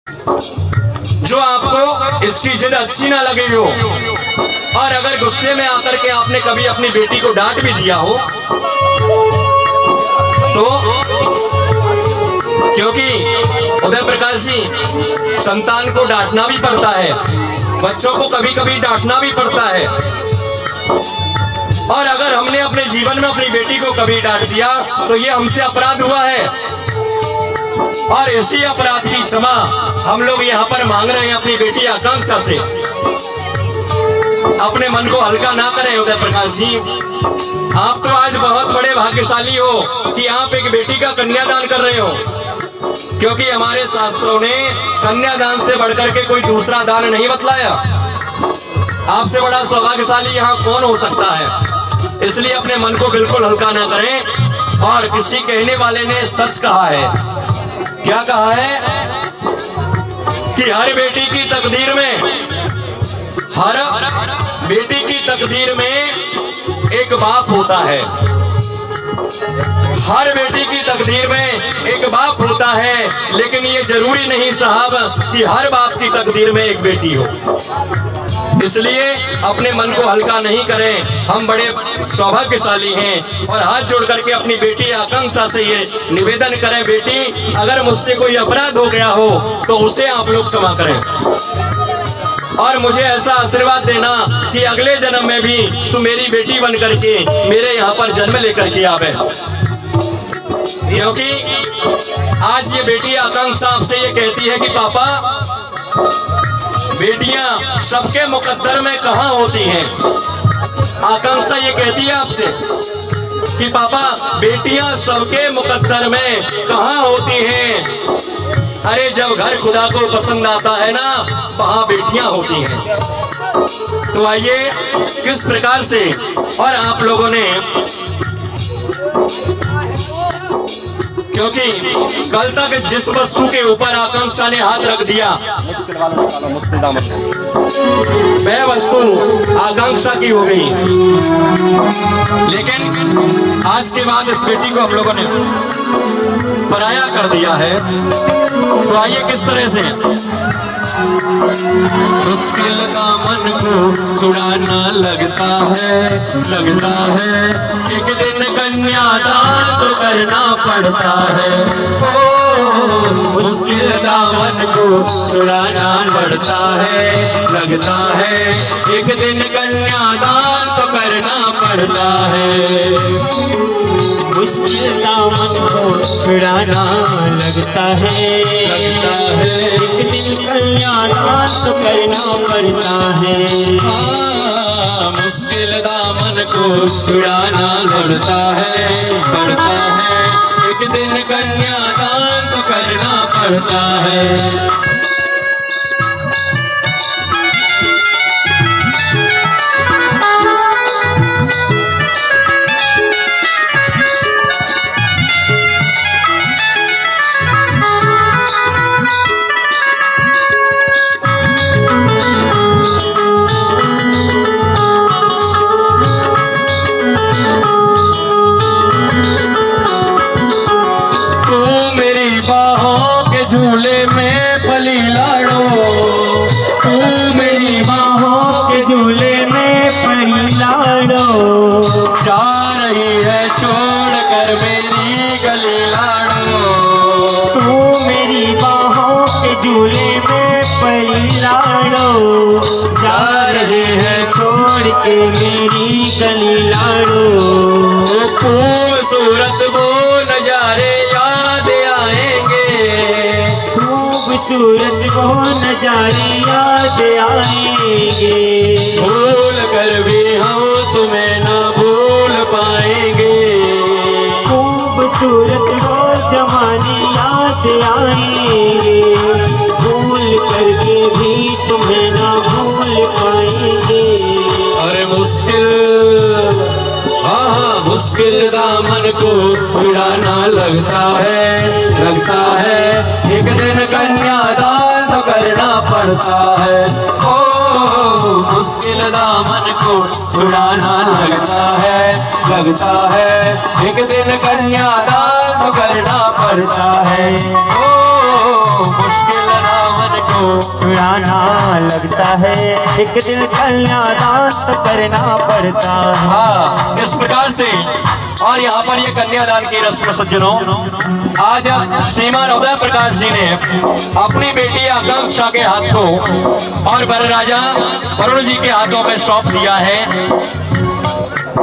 जो आपको इसकी जिद अच्छी ना लगी हो, और अगर गुस्से में आकर के आपने कभी अपनी बेटी को डांट भी दिया हो, तो क्योंकि उदय प्रकाश जी, संतान को डांटना भी पड़ता है, बच्चों को कभी कभी डांटना भी पड़ता है। और अगर हमने अपने जीवन में अपनी बेटी को कभी डांट दिया तो ये हमसे अपराध हुआ है, और इसी अपराध की क्षमा हम लोग यहाँ पर मांग रहे हैं अपनी बेटी आकांक्षा से। अपने मन को हल्का ना करें उदय प्रकाश जी, आप तो आज बहुत बड़े भाग्यशाली हो कि आप एक बेटी का कन्यादान कर रहे हो, क्योंकि हमारे शास्त्रों ने कन्यादान से बढ़कर के कोई दूसरा दान नहीं बतलाया। आपसे बड़ा सौभाग्यशाली यहाँ कौन हो सकता है। इसलिए अपने मन को बिल्कुल हल्का ना करें। और किसी कहने वाले ने सच कहा है, क्या कहा है कि हर बेटी की तकदीर में, हर बेटी की तकदीर में एक बाप होता है। हर बेटी की तकदीर में एक बाप होता है, लेकिन ये जरूरी नहीं साहब कि हर बाप की तकदीर में एक बेटी हो। इसलिए अपने मन को हल्का नहीं करें, हम बड़े सौभाग्यशाली हैं। और हाथ जोड़ करके अपनी बेटी आकांक्षा से ये निवेदन करें, बेटी अगर मुझसे कोई अपराध हो गया हो तो उसे आप लोग क्षमा करें, और मुझे ऐसा आशीर्वाद देना कि अगले जन्म में भी तू मेरी बेटी बन करके मेरे यहाँ पर जन्म लेकर के आवे। क्योंकि आज ये बेटी आकांक्षा आपसे ये कहती है कि पापा, बेटियां सबके मुकद्दर में कहाँ होती हैं। आकांक्षा ये कहती है आपसे कि पापा, बेटियां सबके मुकद्दर में कहाँ होती हैं। अरे जब घर खुदा को पसंद आता है ना, वहाँ बेटियां होती हैं। तो आइए किस प्रकार से, और आप लोगों ने, क्योंकि कल तक जिस वस्तु के ऊपर आकांक्षा ने हाथ रख दिया वह वस्तु आकांक्षा की हो गई, लेकिन आज के बाद इस बेटी को आप लोगों ने पराया कर दिया है। तो आइए किस तरह से, मुश्किल का मन को छुड़ाना लगता है, लगता है एक दिन कन्यादान तो करना पड़ता है। ओ मुश्किल का मन को छुड़ाना पड़ता है, लगता है एक दिन कन्यादान तो करना पड़ता है। मुश्किल दामन को छुड़ाना लगता है, लगता है एक दिन कन्यादान तो करना पड़ता है। मुश्किल दामन को छुड़ाना पड़ता है, पड़ता है एक दिन कन्यादान तो करना पड़ता है। झूले में पली लाड़ो, तू मेरी बाहों के झूले में पली लाड़ो। जा रही है छोड़ कर मेरी गली लाड़ो, तू मेरी बाहों के झूले में पली लाड़ो। जा रही है छोड़ के मेरी गली लाड़ो। खूबसूरत वो नजारे याद आएंगे, खूबसूरत वो नजारे याद आएंगे। भूल कर भी हम तुम्हें न भूल पाएंगे। खूबसूरत वो जमाने याद आएंगे, भूल करके भी तुम्हें न भूल पाएंगे। अरे मुश्किल, हाँ मुश्किल दामन को छुड़ाना लगता है, लगता है एक दिन कन्यादान तो करना पड़ता है। ओ मुश्किल दामन को छुड़ाना लगता है, लगता है एक दिन कन्यादान तो करना पड़ता है। ओ मुश्किल दामन छुड़ाना लगता है, एक दिल कन्यादान तो करना पड़ता है। हाँ, इस प्रकार से। और यहाँ पर ये कन्यादान की रस्म सज्जनों, आज श्रीमान उदय प्रकाश जी ने अपनी बेटी आकांक्षा के हाथ को और वरराजा वरुण जी के हाथों में सौंप दिया है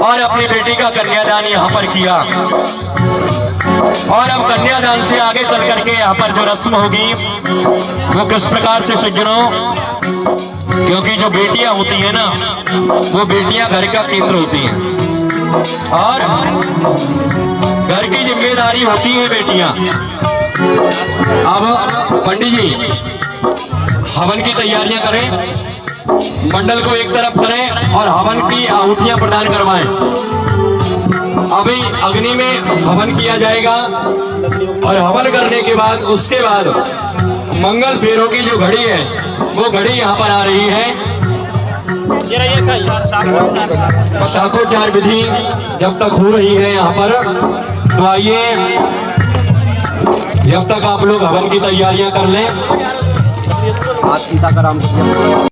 और अपनी बेटी का कन्यादान यहाँ पर किया। और अब कन्यादान से आगे चल करके यहाँ पर जो रस्म होगी वो किस प्रकार से सज्जनों, क्योंकि जो बेटियां होती है ना, वो बेटियां घर का केंद्र होती हैं और घर की जिम्मेदारी होती है बेटियां। अब पंडित जी हवन की तैयारियां करें, मंडल को एक तरफ करें और हवन की आहुतियां प्रदान करवाएं। अभी अग्नि में हवन किया जाएगा और हवन करने के बाद उसके बाद मंगल फेरों की जो घड़ी है वो घड़ी यहाँ पर आ रही है। शाखोच्चार विधि जब तक हो रही है यहाँ पर, तो आइए जब तक आप लोग हवन की तैयारियां कर लें।